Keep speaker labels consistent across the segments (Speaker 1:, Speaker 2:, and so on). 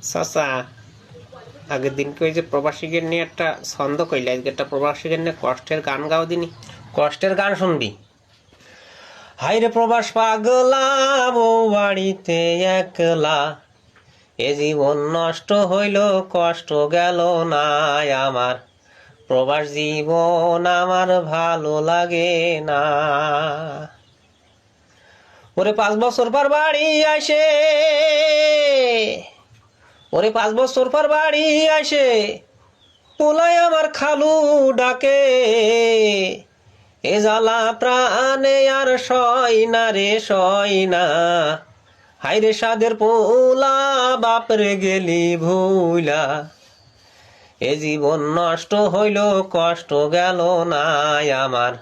Speaker 1: চাচা, আগের দিনকে ওই যে প্রবাসীদের নিয়ে একটা ছন্দ কইলে, আজকে একটা প্রবাসীদের নিয়ে কষ্টের গান গাও দিনি। কষ্টের গান শুনবি? হাইরে প্রবাস পাগলা, বউ বাড়িতে একলা, এ জীবন নষ্ট হইল, কষ্ট গেল না আমার, প্রবাস জীবন আমার ভালো লাগে না। ওরে 5 বছর পর বাড়ি আসে, ওরে 5 বছর পর বাড়ি আসে, পোলাই আমার খালু ডাকে, এ জ্বালা প্রাণে আর সয় না রে সয় না, হাইরে সাদের পোলা বাপরে গেলি ভুলা, এ জীবন নষ্ট হইল, কষ্ট গেল না আমার,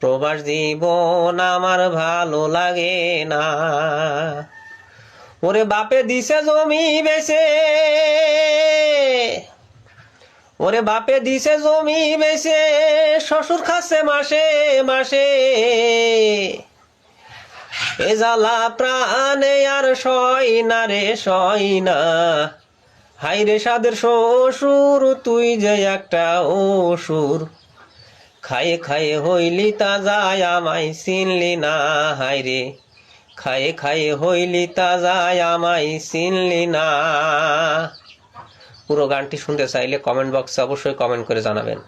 Speaker 1: প্রবাস জীবন আমার ভালো লাগে না। ওরে বাপে দিছে জমি বেচে, ওরে বাপে দিছে জমি বেচে, শ্বশুর খাচ্ছে মাসে মাসে, এ জ্বালা প্রাণে আর সয় না রে সয় না, হাইরে সাদের শ্বশুর তুই যে একটা অসুর, খায়ে খায়ে হইলি তাজা আমায় চিনলি না, হাইরে খায়ে খায়ে হইলি তাজা আমায় চিনলি না। পুরো গানটি শুনতে চাইলে কমেন্ট বক্সে অবশ্যই কমেন্ট করে জানাবেন।